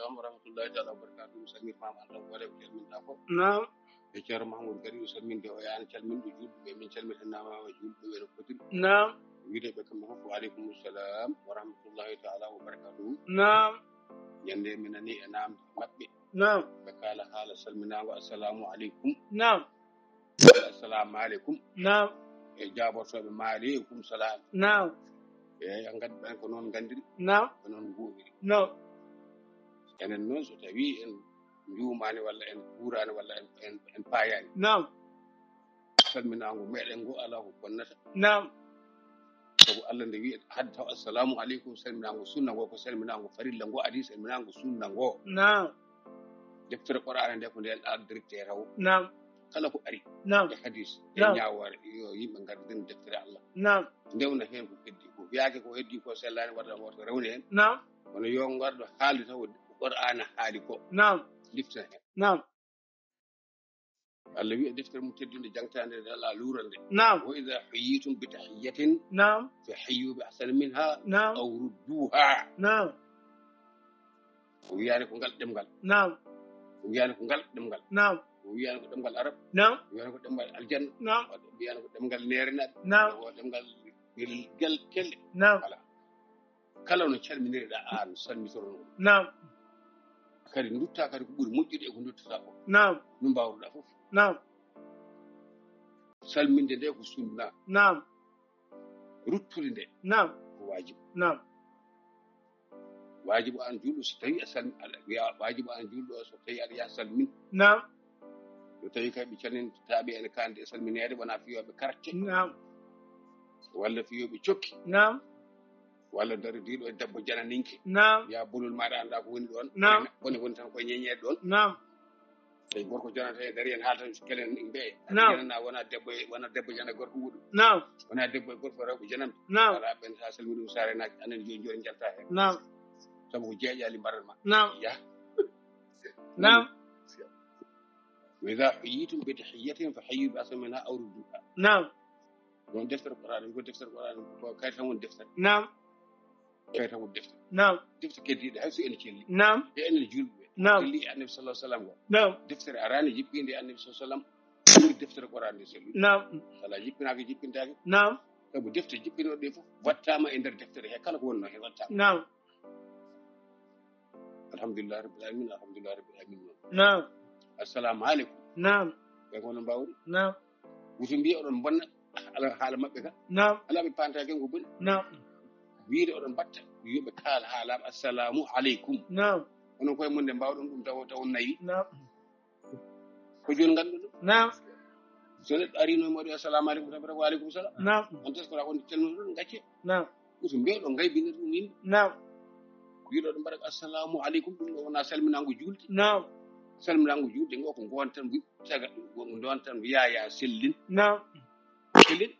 السلام ورحمة الله تعالى وبركاته. سمير مام أنت ولا بكلمة دافو. نعم. بشار محمود كريم سلمين ده يعني كلمة وجود من كلمة النام وجود من الكتب. نعم. ويدا بكم وعليكم السلام ورحمة الله تعالى وبركاته. نعم. يندي منني أنام مبي. نعم. بكالا حال سلمنا والسلام عليكم. نعم. السلام عليكم. نعم. إجابة سؤال عليكم سلام. نعم. yang kan ban ko non gandiri نعم. ko non googiri نعم. enen non so tawi en njuumani walla en kurani walla en payani نعم. salminago meɗen go ala ko bonnata نعم. sabu Allah nde wi hadde taw assalamu aleykum salminago sunna go ko salminago farilla go adi salminago sunna go نعم. deftere qur'ana nde ko nden addirte raw نعم. kala ko ari نعم. e hadis e نعم. ñaware yo yimɓe garden deftere Allah نعم. ndewna hen ko heddi ko wiyaake ko heddi ko sellani wadda woto rewne hen نعم. kono yo garɗo haalde taw qur'ana haali ko نعم. lifta hen نعم. Allah wi deftere mum teddunde jangtande nde ala lurande نعم. wa idha huyitum bi tahiyatin نعم. fa hayyu bi ahsani minha نعم. aw rudduha نعم. o wiyani ko ngal ɗemgal نعم. o wiyani ko ngal ɗemgal نعم. o wiyani ko ɗemgal arab نعم. o wiyani ko ɗemgal aljanna نعم. o wiyani ko ɗemgal nerenaɓe نعم. o ɗemgal gel kelle نعم. ala kala no calminiriɗa an salmitorono نعم. kadi dutta kadi ko ɓuri moƴƴude e ko duttata ko نعم. no mbawruɗa fof نعم. salminde nde ko sunna نعم. ruttude nde نعم. ko wajibu نعم. wajibu an julɗo so tawi a salmi wiya wajibu an julɗo so tawi aɗa yaha salmin نعم. so tawi kay ɓe calmintaɓe ene kande e salminede wona fiyoɓe carte نعم. walla fiyoɓe cokki نعم. walla darodiɗo e debbo jananinke نعم. ya bolol maɗa anda ko woni ɗon نعم. woni tan koye ñeñede ɗon نعم. tawi gorko janata e dari en haaltan kelen ɓe نعم. janana wona debbo jana gorko wuɗo نعم. wona debbo e gorko rewɓe janamɓe نعم. ala ɓen ha salmi ɗum sare naji anen joni jalta hen نعم. sabu ko jeeƴali mbaɗat ma نعم. ya نعم. وإذا حييتم بتحية فحيوا بأحسن منها أو ردوها نعم. don deftere Qur'an ko deftere Qur'an ko kayta won deftere نعم. kayta won deftere نعم. deftere keddiɗe hay so en celli نعم. e en julɓe نعم. celli annabi sallallahu alaihi wasallam نعم. deftere arani jippinde annabi sallallahu alaihi wasallam ɓuri deftere Qur'an de celli نعم. ala jippinaka jippintake نعم. sabu deftere jippinoɗe fof wattama e nder deftere he kala ko wonno he wattama نعم. alhamdulillah rabbil alamin alhamdulillah rabbil alamin نعم. assalamu alaikum نعم. ɓe kono mbawɗi نعم. wuto mbiya oɗon bonna ala haala mabɓe ka نعم. ala ɓe pantake ko boni نعم. wiide oɗon batta yoɓe kaala haalaɓe assalamu aleykum نعم. onon koye mun nde mbawɗon ɗum taw nayi نعم. ko joni ganduɗo ɗum نعم. so neɗɗo arino e moɗo assalamu aleykum tan wa aleykum salam نعم. on teskora ko telnoɗon gacce نعم. wuto mbiyɗo gaybine ɗum yimɓe نعم. wiiɗo ɗon mbaɗa assalamu aleykum ɗum ɗo wona salminago julde نعم. salminago julde ngo ko gontan caga gontan yaya sellin نعم. sellin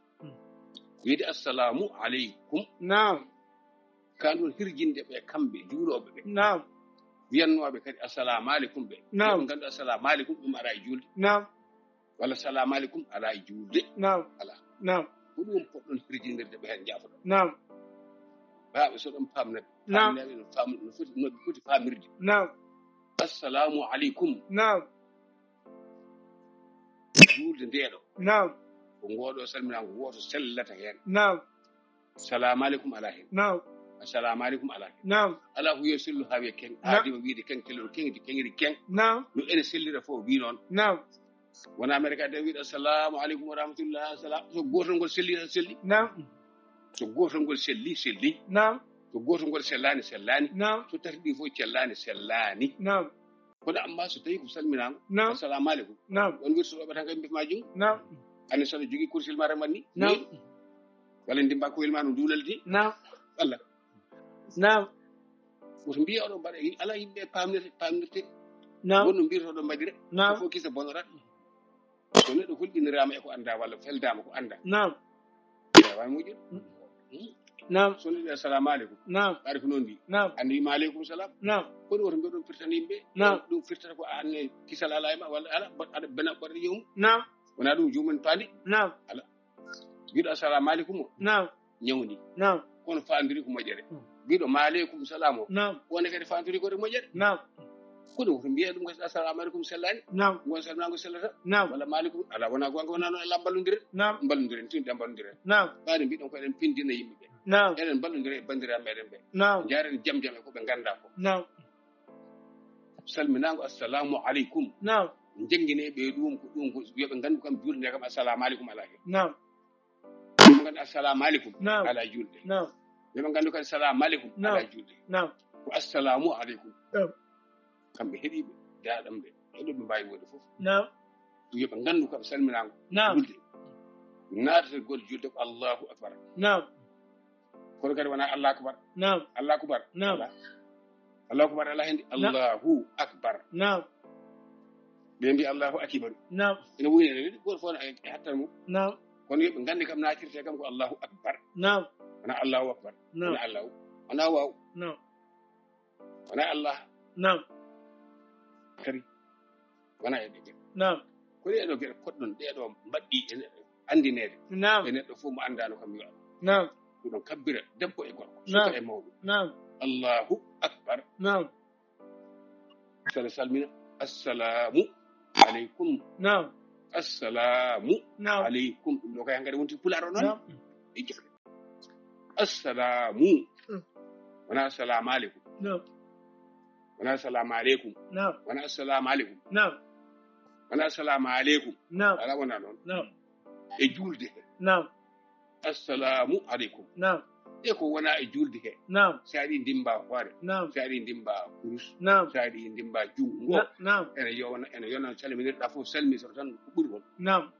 wiide assalamu aleykum نعم. ka ɗum hirjinde ɓe kamɓe juuloɓe ɓe نعم. wiyannoɓe kadi assalamu aleykum ɓe نعم. gandu assalamu aleykum ɗum ara e julde نعم. walla salamu aleykum ala e julde نعم. ala نعم. ko ɗum poɗɗon hirjindirde ɓe hen jaafoɗo نعم. baaɓe so ɗon pamnade نعم. no foti famirde نعم. assalamu aleykum نعم. julde ndeɗo نعم. ko ngoɗo salminago woto sellata hen نعم. salamu aleykum ala hen نعم. assalamu aleykum ala hen نعم. ala ko wiye sellu ha wiye ken نعم. aadima wiide ken kelol kengdi kengri ken نعم. no ene sellira fof wi noon نعم. wona america de wiide assalamu aleykum wa rahmatullah salam so gotol ngol selli tan selli نعم. so gotol ngol selli نعم. so gotol ngol sellani نعم. so tati ɗi fof sellani نعم. kono amma so tawi ko salminago نعم. assalamu aleykum نعم. on wirtoɗoɓe tan kadi mbiyatma jungo نعم. ane soɗo jogui kursil ma tan wanni نعم. walla ndimba koyel ma no duulaldi نعم. Allah نعم. woto mbiya oɗon mbaɗa ala yimɓe pamnirte نعم. wonno mbiyatoɗon mbaɗire نعم. fof kisa bonorat so neɗɗo hulɗinirama e ko anda walla feldama ko anda نعم. wawi moƴƴude نعم. so neɗɗo assalamu aleykum نعم. ɓaɗa ko noon mbi نعم. andi wima aleykum salam نعم. kono woto mbiya ɗon firtan yimɓe نعم. ɗum firtata ko anne kisal ala e ma walla ala aɗa bena ɓaɗa yewmu نعم. wona ɗum juumen paandi نعم. mbiɗo assalamu aleykum o نعم. ñawdi نعم. kono fandiri ko moƴƴere biɗo maaleykum salam o نعم woni kadi fantiri ko de moƴƴere نعم kono woto mbiya ɗum ko assalamu aleykum sellani نعم gon salminago sellata نعم walla maaleykum ala wona gonga wona noon ala ballodiren نعم ballodiren tinɗe ballodiren نعم ɓaade mbiɗon ko eɗen pindina yimɓeɓe نعم eɗen ballodira e bandiraɓe meɗen ɓe نعم jaren jam jam e ko ɓe ganda ko نعم salminago assalamu aleykum نعم jangguineɓe ɗum ko yoɓe gandu kam julde kam assalamu aleykum ala hen نعم yoɓe gandu assalamu aleykum نعم ala julde نعم yoɓe gandu kadi salamu aleykum نعم. ala julde نعم ko assalamu aleykum نعم kamɓe heeɗiɓe daɗam ɓe heɗoɓe mbawi wonde foof نعم yoɓe gandu kam salminago نعم julde naatata gol julde ko allahu akbar نعم kono kadi wona allah akbar نعم allah akbar نعم ala allahu akbar ala hen allahu akbar نعم ɓe mbi allahu akibaru نعم ene wuyne ɗi goto fof e hattan mum نعم kono yoɓe gandi kam natirte kam ko allahu akbar نعم wona allahu akbar نعم wona allahu wona waw نعم wona allah نعم kadi wona e ɗe geɗe نعم ko ɗeɗo geɗe poɗɗon ɗeɗo mbaɗɗi e neɗɗo andinede نعم e neɗɗo fof mo andano kam yo Allah نعم ɗum kabbira debbo e gorko نعم. suka e mawɗo نعم allahu akbar نعم saɗa salmina assalamu aleykum نعم assalamu نعم aleykum ɗum ɗo kay hankadi wonti pular o noon نعم ijja assalamu Mm. wona assalamu aleykum نعم wona assalamu aleykum نعم wona assalamu aleykum نعم wona assalamu aleykum نعم ala wona noon نعم e julde he نعم assalamu aleykum نعم e ko wona e julde he نعم so aɗi dimba hoore نعم so aɗi dimba kurus نعم so aɗi dimba jungo نعم ene yona calminirɗa fof salmitoro tan ko ɓuri on نعم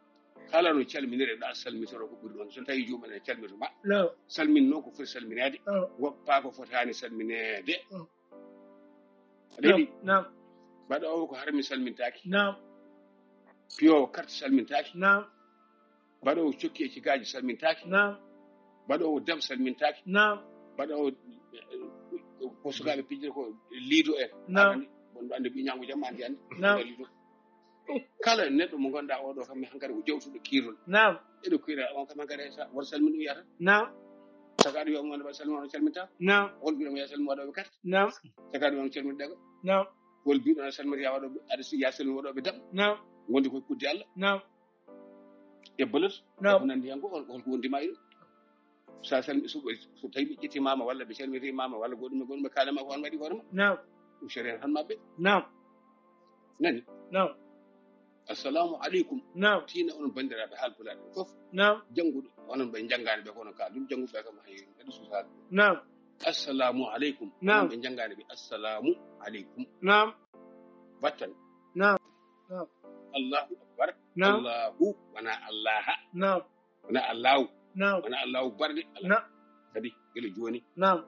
kala no calminirɗa salmitoro ko ɓuri on so tawi jumon ene calmito ma نعم salminno ko foti salminede نعم woppa ko fotani salminede Mm. aɗaɗi نعم mbaɗowo ko harmi salmintaki نعم piyowo carte salmintaki نعم mbaɗowo cokki e cikaji salmintaki نعم mbaɗowo dam salmintaki نعم mbaɗowo ko sukaɓe pijjata ko liido en نعم bonɗo ande ɓiñango jamma andi andi نعم liido kala neɗɗo mo ganduɗa oɗo kam hankadi ko jewtuɗo kiirol نعم eɗo kiira on kam hankadi woto salmin ɗum wiyata نعم saka aɗa wiya on waɗa salmin on calminta نعم wol mbiɗomo ya salmin waɗoɓe carte نعم saka aɗa wiya on calminɗaga نعم wol mbiɗo a salmita ya waɗoɓe aɗa ya salmin waɗoɓe dam نعم gondi koye kudde Allah نعم e bolot نعم ko nandi hen ko holko wondima e ɗum sa salmi so tawi ɓe ƴettimama walla ɓe calmitimama walla goɗɗume kalama ko on waɗi hoorema نعم ɗum sérien tan mabɓe نعم nani نعم assalamu aleykum نعم tina onon bandiraɓe haalpulaɓe fof نعم jannguɗo onon ɓe janggani ɓe kono kaal ɗum jannguɓe kam hay kadi susaɓe نعم assalamu aleykum نعم. onon ɓe janggani ɓe assalamu aleykum نعم battan نعم نعم allahu akbar نعم allahu wona allaha نعم wona allahu نعم wona allahu barde ala نعم kadi gila joni نعم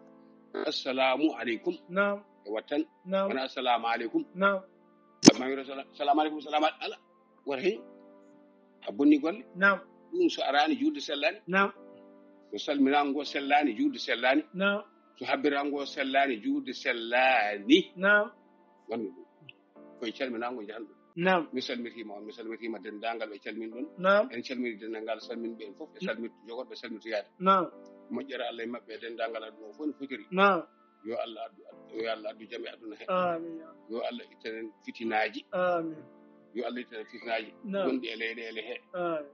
assalamu aleykum نعم e wattan نعم wona assalamu aleykum نعم ma wiro salamu aleykum salamu ala wata hen a bonni golle نعم ɗum so arani julde sellani نعم so salminango sellani julde sellani نعم so habbirango sellani julde sellani نعم wanno ɗum koye calminango jahanɗo نعم mi salmitima on mi salmitima dendagal ɓe calmin ɗon نعم en calmini dendagal salminɓe en fof e salmit jogoɗɓe salmitoyade نعم moƴƴere Allah e maɓɓe e dendagal aduna o fof no fotiri نعم yo Allah addu jaam e aduna he آمين yo Allah ittanen fitinaji آمين yo Allah ittanen fitinaji نعم gonɗi e leyɗele he آمين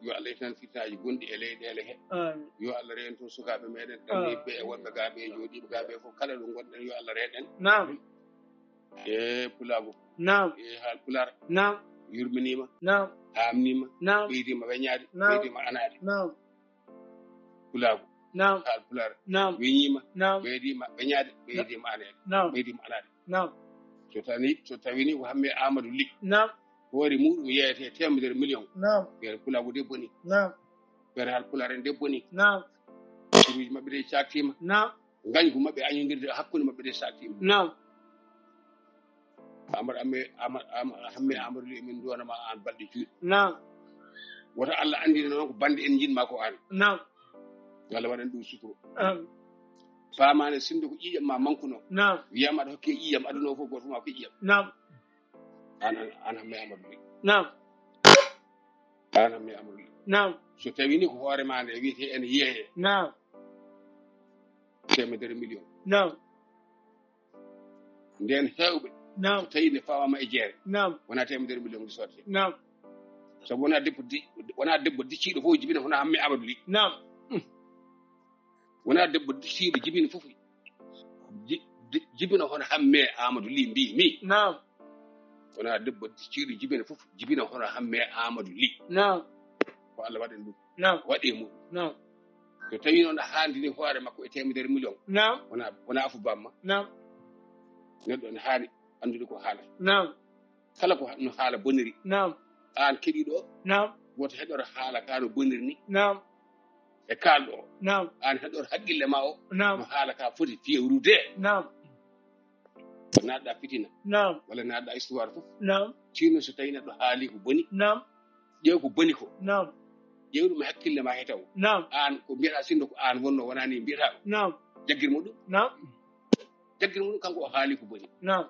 yo Allah ittanen fitinaji gonɗi e leyɗele he آمين yo Allah reen toon sukaɓe meɗen ɗanniɓe e wonɓe gaɓe e jooɗiɓe gaɓe fof kala ɗo gonɗen yo Allah reeɗen نعم e pulago نعم e haal pular نعم yurminima نعم hamnima نعم ɓeydima weñade نعم. ɓeydima anade نعم pulago نعم haal pular نعم weñima نعم ɓeydima weñade ɓeydima anede نعم ɓeydima anade نعم so tawini ko hamme Amadou Ly نعم hoore muɗum yeyete temedere million نعم wiyete pulago debbo ni نعم wiyete haal pular en debbo ni نعم suruji mabɓe ɗe caktima نعم gañgu mabɓe añodirde hakkude mabɓe ɗe saktima نعم hamme Amadou Ly min duwanama an balɗe juuɗe نعم woto Allah andina noon ko bande en jinma ko an نعم Allah waɗan ɗum suturo آمين famane sinde ko ƴiƴam ma mankuno نعم wiyama aɗa hokke ƴiƴam aduna o fof goto fof ma ko ƴiƴam نعم an hamme Amadou Ly نعم an hamme Amadou Ly نعم so tawini ko hoore ma nde wiyete ene yeeye نعم temedere million نعم nden hewɓe نعم so tawi nde fawama e jeere نعم wona temedere million ɗi sotte نعم sabu wona debbo dicciɗo fof jibina hono hamme Amadou Ly نعم wona debbo dicciɗo jibina fof jibina hono hamme Amadou Ly mbimi نعم wona debbo dicciɗo jibina fof jibina hono hamme Amadou Ly نعم ko Allah waɗen ɗum نعم waɗe mum نعم so tawi noon a haandini hoore makko e temedere million نعم wona afu bamma نعم neɗɗo ne haani anndude ko haala نعم kala ko no haala boniri نعم aan keɗiɗo o نعم woto heɗoro haala ka no boniri ni نعم e kaalɗo o نعم aan heɗoro haqqille ma o نعم no haala ka foti fewrude نعم naatɗa fitina نعم walla naatɗa histoire fof نعم tino so tawi neɗɗo haali ko boni نعم ƴeew ko boni ko نعم ƴeew ɗum hakkille ma hetaw نعم aan ko mbiyeɗa sinno ko aan wonno wona ni mbiyata نعم jaggirmo ɗum نعم kanko o haali ko boni نعم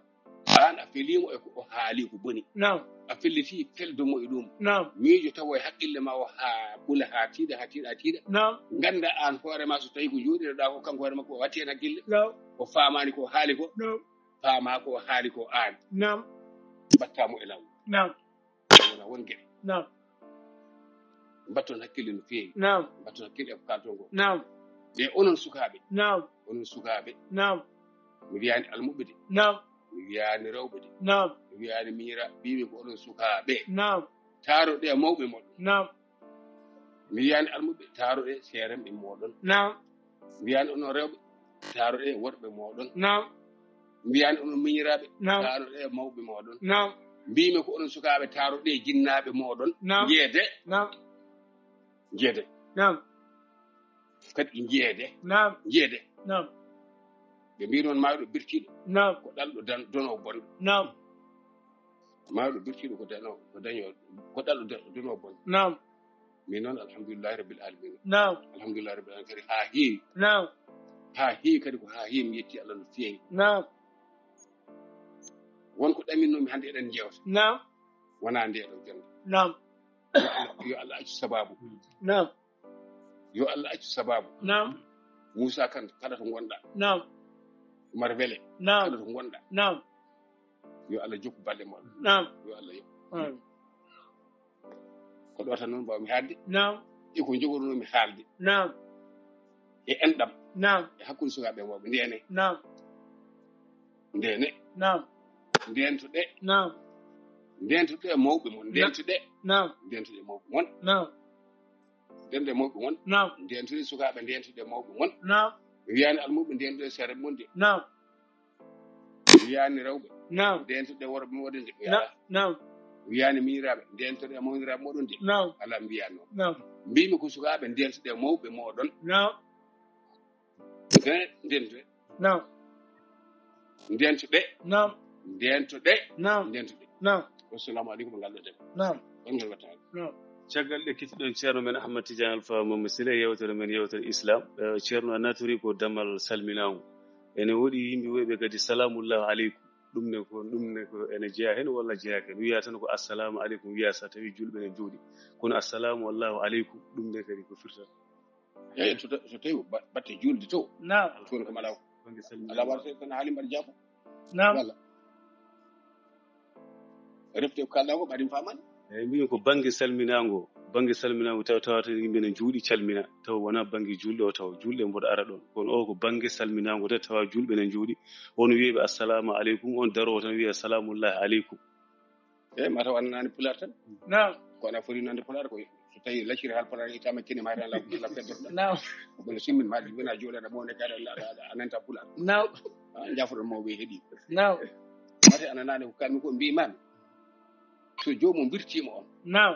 aan a felimo e ko o haali ko boni نعم a felliti feldomo e ɗum نعم miijo tawo e haqqille ma o haa ɓula haa tiiɗa نعم ganda aan hoore ma so tawi ko jooɗireɗa ko kanko hoore makko o watti hen haqqille نعم o faamani ko haali ko نعم faama ko haali ko aan نعم mbattamo e lawol نعم wona won geɗe نعم mbatton hakkille no feewi نعم mbatton hakkille e ko kalton ko نعم ɓe onon sukaaɓe نعم mi wiyani almuɓe de نعم mi wiyani rewɓe de نعم mi wiyani miira mbimi ko onon sukaaɓe نعم taaroɗe e mawɓe moɗon نعم mi wiyani almuɓe taaroɗe seeremɓe moɗon نعم mi wiyani onon rewɓe taaroɗe e worɓe moɗon نعم mi wiyani onon miñiraɓe نعم taaroɗe e mawɓe moɗon نعم mbimi ko onon sukaaɓe taaroɗe e jinnaɓe moɗon نعم نعم jeede نعم kadi jeede نعم jeede نعم ɓe mbi noon mawɗo birtiɗo نعم ko ɗalɗo dono bonɗo نعم mawɗo birtiɗo ko ɗalɗo dono bonɗo نعم min noon alhamdulillahi rabbil alamin نعم alhamdulillahi rabbil alamin kadi haa heewi نعم kadi ko haa heewi mi yetti Allah no feewi نعم wonko ɗaminnomi hannde eɗen jewta نعم wona nde ɗo jonde نعم yo Allah accu sababu نعم yo Allah accu sababu نعم Moussa Kane kala to gonɗa نعم Oumar Wele نعم kala to gonɗa نعم yo Allah jokku balɗe moɗon نعم yo Allah yokku ko ɗo tan noon mbawmi haalde نعم e ko jogornomi haalde نعم e enɗam نعم e hakkude sukaaɓe mawɓe ndene نعم نعم ndentoɗe نعم ndentoɗe mawɓe mon ndentoɗe نعم ndentoɗe mawɓe mon نعم ndende mawɓe mon نعم ndentoɗe sukaaɓe ndentoɗe mawɓe mon نعم mi wiyani almuɓe ndentoɗe seereɓe mon de نعم mi wiyani rewɓe نعم ndentoɗe worɓe moɗon de نعم نعم mi wiyani miñiraɓe ndentoɗe mawniraɓe moɗon de نعم ala mi wiyani noon نعم mbimi ko sukaaɓe ndentoɗe mawɓe moɗon نعم ndentoɗe نعم ndentoɗe نعم ndentoɗe نعم ndentoɗe نعم wassalamu aleykum e ngalɗo debbo نعم on ngel wattani نعم caggal ɗe kettiɗon ceerno men Ahmad Tidiane Alpha Mamadou Sile yewtere men yewtere islam ceerno a nattori ko damal salminago ene woɗi yimɓe woyɓe kadi salamullahu aleykum ɗumne ko ene jeeya hen walla jeeyaka hen wiya tan ko assalamu aleykum wiya sa tawi julɓe ne jooɗi kono assalamu wallahu aleykum ɗumne kadi ko firta eyi so tawi batte julde to نعم toon kam ala bange ala salminago waɗa tan haali mbaɗa jaafo نعم walla refte ko kalɗa ko ɓaɗim famani eyyi mbimi ko bange salminago tawata yimɓe ne juuɗi calmina taw wona bange julɗe o taw julɗe mboɗo ara ɗon kono o ko bange salminago de tawa julɓe ne juuɗi on wiyeɓe assalamu aleykum on darowo tan wiya salamullahi aleykum eyi mataw annani pular tan نعم ko ana foti nande pular ko so tawi lacciri hal pular itama kene ma tan la feddotoɗa نعم bono simmin maɗi wona jooɗaɗa ɓonde kaɗa a nanta pular نعم jaafoɗon mawɓe heeɗi نعم mate ananani ko kalmi ko mbimami so jomum birtima on نعم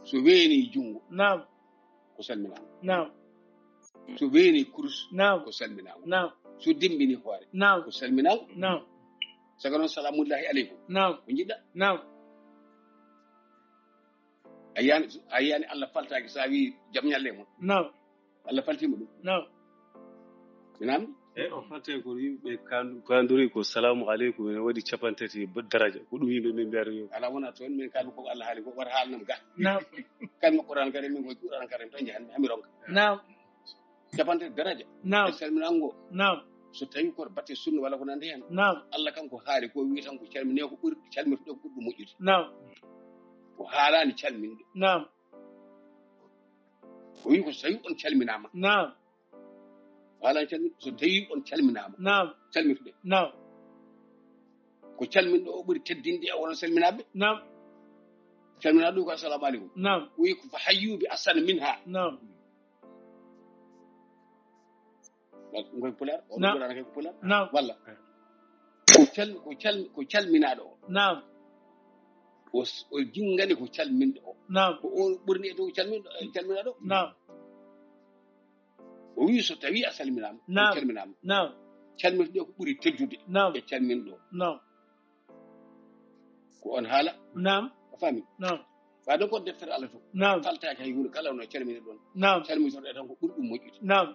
so weeni junngo نعم ko salminago نعم so weeni kurus نعم ko salminago نعم so dimbini hoore نعم ko salminago نعم saga noon salamullahi aleykum نعم ko jiɗɗa نعم a yiyani Allah faltaki sa wi jam ñalle mon نعم Allah faltima ɗum نعم minamdi eyyi o falte ko yimɓe kandori ko salamu aleykum ene waɗi capantati daraja ko ɗum yimɓe min mbiyata yo ala wona toon min kalmi koko Allah haali ko wata haalnam ga نعم kalmi Qur'an karim min koye Qur'an karim tan jahanmi hami ronka نعم capante daraja نعم e salminango نعم so tawi koto batte sunna walla ko nande hen نعم Allah kanko haali ko wi tan ko calmine ko ɓuri calmirtuɗo ko ɓurɗo moƴƴude نعم ko haalani calminde نعم o wi ko so tawi on calminama نعم haalani calminde so tawi on calminama نعم calmirtuɗe نعم ko calminɗo o ɓuri teddinde e onon salminaɓe نعم calminaɗo ko assalamu aleykum نعم o wi ko fa hayyu bi asana minha نعم ngoy pular o نعم. ɗoɗanake ko pular نعم walla ko calminaɗo o نعم o jingani ko calminɗo o نعم ko o ɓurni e dow calminaɗo نعم o wi so tawi a salminama نعم. calminama نعم calmirtuɗe ko ɓuri teddude نعم e calminɗo نعم ko on haala نعم a faami نعم waɗon kon deftere Allah to نعم faltaki hay hunde kala no calmini ɗon نعم calmitorɗe tan ko ɓuri ɗum moƴƴude نعم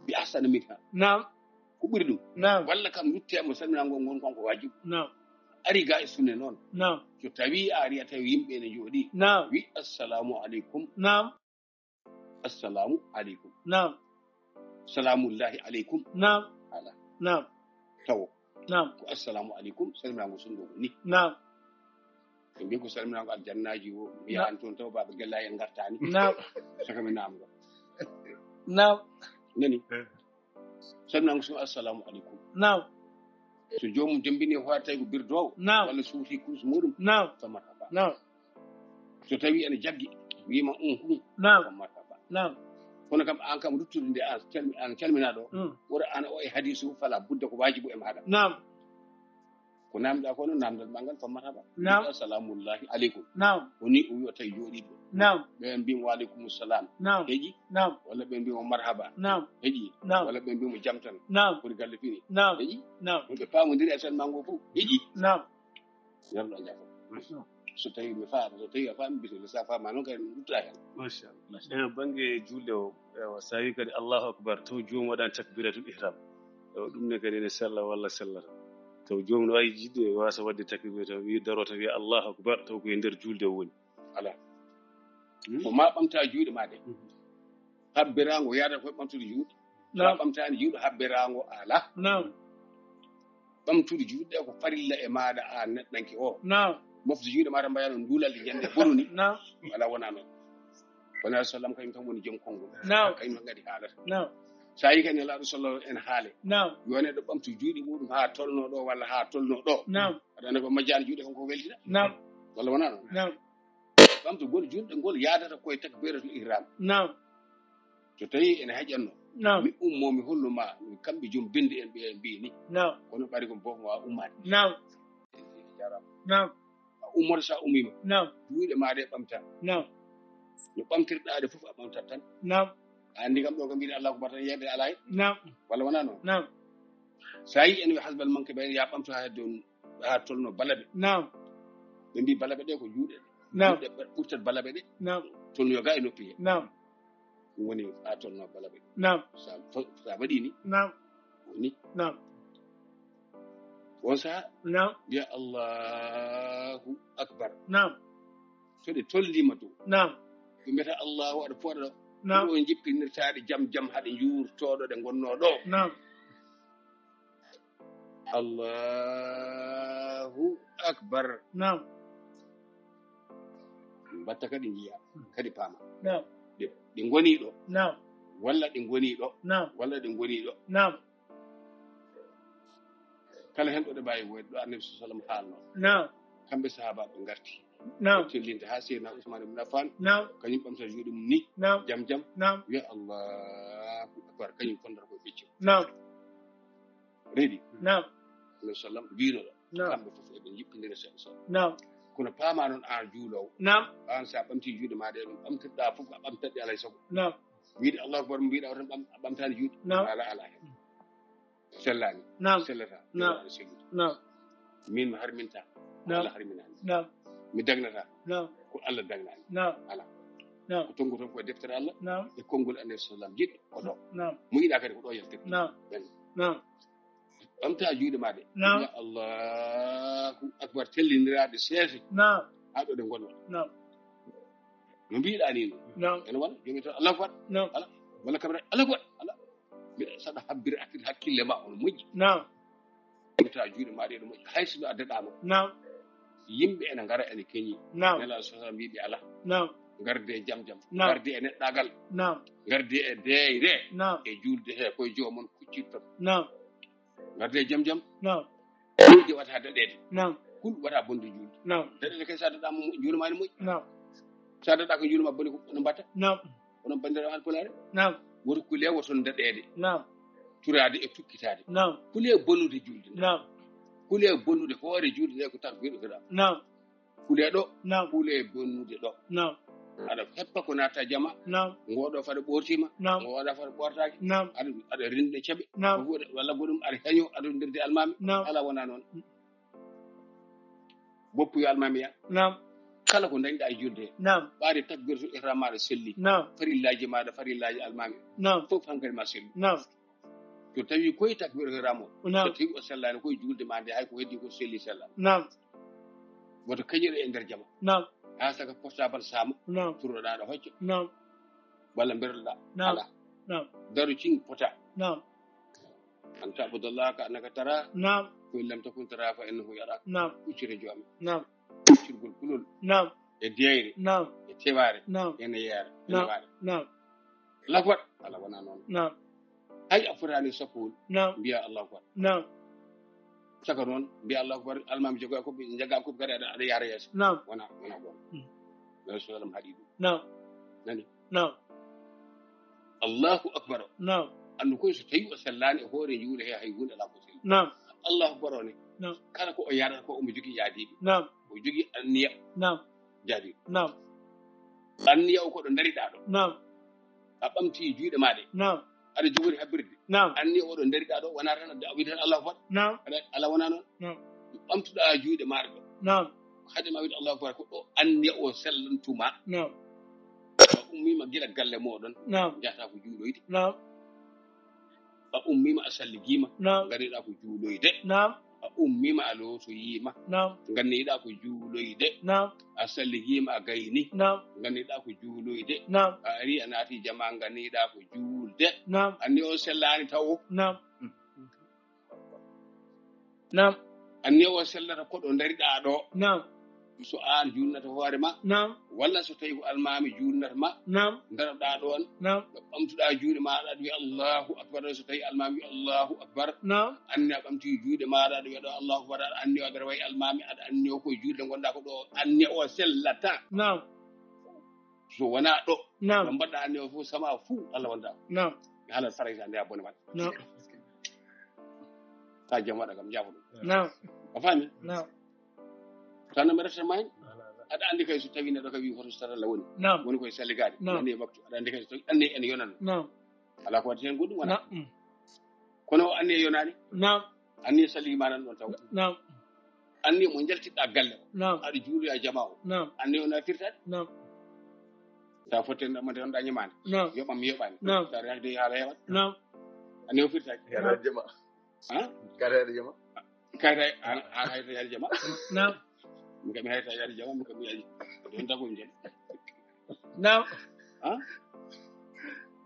bi ahsana minha نعم ko ɓuri ɗum نعم walla kam luttemo salminango ngon konko wajibu نعم ari ga e sunne noon نعم so tawi a ari a tawi yimɓe ne jooɗi نعم wi assalamu aleykum نعم assalamu aleykum نعم salamullahi aleykum نعم ala نعم tawo نعم ko assalamu aleykum salminago sunɗo ni نعم ɓe mbi ko salminago aljannaji o yahan toon taw baɓe gella en gartani نعم saka mi namdo نعم nani salminago sun assalamu aleykum نعم so jomum dembini hoore tawi ko birdowo نعم walla suufi kurus muɗum نعم fammata ba نعم so tawi ene jaggi wima hum نعم fammata ba نعم kono kam an kam ruttude nde an calminaɗo wora ana o e hadisu fala budda ko wajibu e maɗa نعم ko namɗa kono namdal ma ngal fammata ba نعم assalamullahi aleykum نعم woni o wi o tawi jooɗiɗo نعم ɓen mbimo waaleykum salam نعم heƴi نعم walla ɓe mbimo marhaba نعم heƴi نعم walla ɓe mbimo jam tan نعم foti galle fini نعم heƴi نعم ɓe pamodiri e salmango fof heƴi نعم yarɗo jafo so tawi mi faama so tawi a faami bisimilla sa faama noon kadi duttoɗa hen machallah e banggue julde o ewa sa wi kadi allahu akbar taw joomum waɗani takbiratul ihram ewa ɗum ne kadi ene sella walla sellata taw joomum no wawi jidde wasa wadde takbir taw wi daro tan wiya allahu akbar taw koye nder julde o woni ala ko ma ɓamta juuɗe ma ɗe habbirago yadata koye ɓamtude juuɗe sa نعم ɓamtani juuɗe habbirago ala نعم ɓamtude juuɗe ɗe ko farilla e maɗa a neɗɗanke o نعم mofde juuɗe maɗa mbayano duulalde jande bonuni نعم wala wona noon wona sallam kañum tan woni joom konngol نعم kañum tan kadi haalata نعم sa yi kadi laaɗo sallah en haale نعم yone ɗo ɓamtu juuɗe muɗum ha tolno ɗo walla ha tolno ɗo نعم aɗa andi ko majjani juuɗe kanko weltina نعم walla wona noon نعم ɓamtu gol juuɗe ngol yadata koye takbiratul ihram نعم so tawi ene haƴanno نعم mi ummo mi holluma kamɓe joom binde en ɓe mbi ni نعم kono ɓari ko bof mo wawa ummade نعم jarama نعم a ummoto sa ummima نعم juuɗe maɗe ɓamta نعم no ɓamtirɗaɗe fof a ɓamtat tan نعم a andi kam ɗo ko mbiɗa allah ko batan yeyde ala hen نعم walla wona noon نعم sa yi en wi hasbal manque ɓayde ya ɓamto ha dow ha tolno balaɓe نعم ɓe mbi balaɓe ɗe ko juuɗe نعم juuɗe ɓurtat balaɓe ɗe نعم tolnoyo ga e noppi he نعم ɗum woni ha tolno balaɓe نعم sa waɗi ni نعم woni نعم on saha نعم mbiya allahu akbar نعم so ɗe tollima dow نعم ɓe mbiyata allahu aɗa poɗa نعم ɗo jippinirtaɗe jam jam haɗe juurtoɗo ɗe gonno ɗo نعم allahu akbar نعم mbatta kadi jiiya kadi paama نعم ɗe goni ɗo نعم walla ɗe goni ɗo نعم walla ɗe goni ɗo نعم kala hen ɗo ɗe mbawi woyde ɗo annabi sa sallam haalno نعم kamɓe sahabaɓe garti نعم tellinde ha seydna ousmane ibne affan نعم kañum ɓamta juuɗe mum ni نعم jam jam نعم wiya allahu akbar kañum fondata koye ɓecce نعم reeɗi نعم annabi sallam wiinoɗo نعم kamɓe fof eɓe jippidira seeɗa seeɗa نعم kono paama noon an juulowo نعم an sa ɓamti juuɗe maɗe ɗum ɓamtirɗa fof a ɓamtatɗe alay saago نعم wiide allahu akbar mo mbiɗa o tan a ɓamtani juuɗe نعم ala ala hen sellani نعم sellata نعم. aɗa sellude نعم min mi harminta ko نعم. allah harminani نعم mi dagnata نعم ko allah dagnani نعم ala نعم ko tongu ton koye deftere allah نعم e konngol annabi sallam jiɗɗo ko ɗo نعم mo yiɗa kadi ko ɗo yaltirta نعم ɓen نعم ɓamta juuɗe maɗe نعم. wiya allahu akbar tellidiraɗe seese نعم ha ɗo ɗe gonno نعم no mbiɗa ni no نعم ene wona jomi tan allahu akbar نعم ala wala kamra ala ko ala bi sada habbir akil hakkille ma on moƴƴi نعم ta juuɗe ma ɗe ɗo moƴƴi hayso ɗo addaɗama نعم yimɓe ene ngara ene keñi نعم nela sosa mbiɓe ala نعم garde e jam jam نعم. garde e neɗɗagal نعم garde e deeyre نعم e julde he koye jomon kuccirton نعم garde e jam jam نعم julde wata daɗede نعم kul wata bonde julde نعم daɗede kay sa daɗama juulema ne moƴƴi نعم sa daɗa ko juulema boni ko no mbatta نعم onon bandiraɓe halpulaare نعم woto kule woton daɗede نعم turade e tukkitade نعم kule bonnude julde nde نعم kule bonnude hoore julde nde ko takbir fiɗa نعم kule ɗo نعم kule bonnude ɗo نعم aɗa heppa ko natta jama نعم ngoɗo faɗa ɓortima نعم ngoɗa faɗa ɓortaki نعم aɗa rinɗe ceɓe نعم walla goɗum aɗa heño aɗa ndirde almami نعم ala wona noon boppu yo almami ya نعم kala ko dañɗa e julde he نعم ɓaade takbir to ihram maɗa selli نعم farillaji maɗa farillaji almami نعم fof hankadi ma selli نعم so tawi koye takbir ihram o so نعم tawi o sellani koye julde ma nde hay ko heddi ko selli sella نعم woto kañire e nder jama نعم ha saka portable sama نعم turɗoɗa ɗo hocca نعم walla berloɗa نعم ala نعم daru cin pota نعم an ta'budallah ka annaka tara نعم ko lam takun tara fa innahu yaraka نعم uccire jomi نعم uccirgol kulol نعم e deyre نعم e teware نعم ene yeera ene نعم waɗa نعم lakwat ala wona noon نعم hay a fotani sappowol نعم mbiya allahu akbar نعم saka noon mbiya allahu akbar almami jogoya koɓe jaga koɓe kadi aɗa yaara yeeso نعم wona gonga nabi sallam haɗi ɗum نعم nani نعم allahu akbar o نعم andu koye so tawi o sellani e hoore juuɗe he hay hunde ala ko selli نعم allahu akbar o ne نعم kala ko o yaɗata ko omo jogui yaadiɓe نعم o jogui anniya نعم jaadiɓe نعم anniya o koɗo dariɗa ɗo نعم a ɓamti juuɗe maɗe نعم aɗa jogori habbirde نعم anniya oɗo dariɗa ɗo wona tan a wiide tan allahu akbar نعم ala wona noon نعم ɓamtuɗa juuɗe maɗe ɗo نعم haadema wiide allahu akbar ko ɗo anniya o sellantuma نعم a ummima gila galle moɗon نعم jahata ko juuɗoyde نعم a ummima a salligima نعم ganiɗa ko juuloyde نعم a ummima a lotoyima نعم ganniɗa ko juuloyde نعم a salligima a gayni نعم ganniɗa ko juuloyde نعم a ari a naati jama ganniɗa ko juulde نعم anni o sellani taw نعم نعم anni o sellata koɗo dariɗa ɗo نعم so an julnata hoore ma نعم walla so tawi ko almami julnata ma نعم daroɗa ɗon نعم ɗo ɓamtuɗa juuɗe maɗa ɗo wiya allahu akbar so tawi almami wi allahu akbar نعم anni a ɓamti juuɗe maɗa ɗo wiya ɗo allahu akbar aɗa anni o aɗa wayi almami aɗa anni o koye juulde gonɗa ko ɗo anni o sellata نعم so wona ɗo ɗo نعم mbaɗɗa anni o fof sama fuu allah wonda نعم haala faraysa nde a bone waɗa نعم ka jam waɗa kam jafo ɗum نعم a faami نعم tan mi rettama hen aɗa andi kay so tawi neɗɗo ka wi hoto so taralla woni نعم woni koye salligade Non. anni e waktu aɗa andi kay so tawi anni ene yonano نعم ala ko waɗi hen goɗɗum wona نعم kono o anni e yonani نعم anni e salligi ma nan ɗon taw نعم anni mo jaltiɗɗa galle o نعم aɗa juuloya jama o نعم anni o nafirtade نعم sa fottenɗamade ɗonɗa ñamade نعم yoɓam mi yoɓani Non. sa rehde haala heewat نعم anni o firtaki Kada jama. ha Kada jama. kayta an hayta yaade jama نعم min kam mi hayta yaade jama min kam mi yaji ɗon tagomi jen نعم ha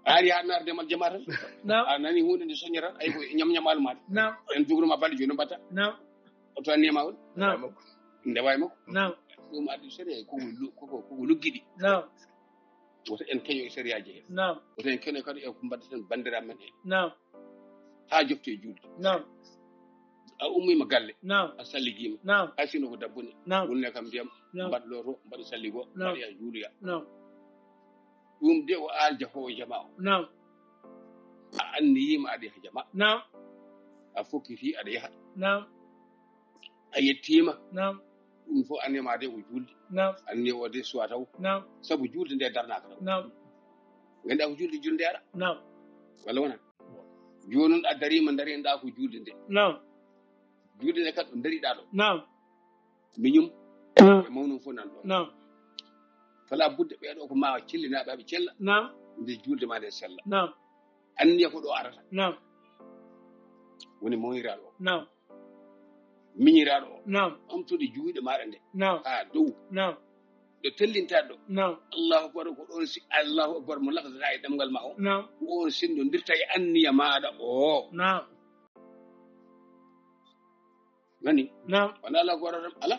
a ari ha nardemal jama tan نعم a nani hunde nde soña tan ayi ko ñamñamalu maɗa نعم en jogoroma balɗe joni no mbatta نعم o to anniyama on نعم ndewa e makko نعم ɗum addi séria koko luggiɗi نعم woto en keño e sériyaji he نعم woto en keño kadi e ko mbaɗaten bandiraɓe men he نعم ha jofte e julde نعم a ummima galle نعم a salligima نعم hay sino ko dabbune نعم wonne kam ndiyam نعم mbaɗɗo to mbaɗa salligo Non. mbaɗa ya juuloya نعم ɗum de o alja fo e jama o نعم a anniyima aɗa yaha jama نعم a fokkiti aɗa yaha نعم a yettima نعم ɗum fof anniyama de ko julde نعم anniya o de suwa taw نعم saabu julde nde darnaka taw نعم ganduɗa ko julde julde ara نعم walla wona joni noon a darima darinɗa ko julde nde نعم julde nde kadi ɗo dariɗa ɗo نعم miñum نعم e mawnum fof nan ɗon نعم fala budde ɓeeɗo ko ma cillinaɓe aɓe cella نعم nde julde ma nde sella نعم anniya ko ɗo arata نعم woni moyiraɗo o نعم miñiraɗo o نعم ɓamtude juuɗe maɗa nde نعم ha dow نعم do tellinta do نعم Allahu akbar ko don si Allahu akbar mo lafata ay damgal ma o نعم ko on sindo dirta e anniya maada o نعم nani نعم wana Allah akbar ala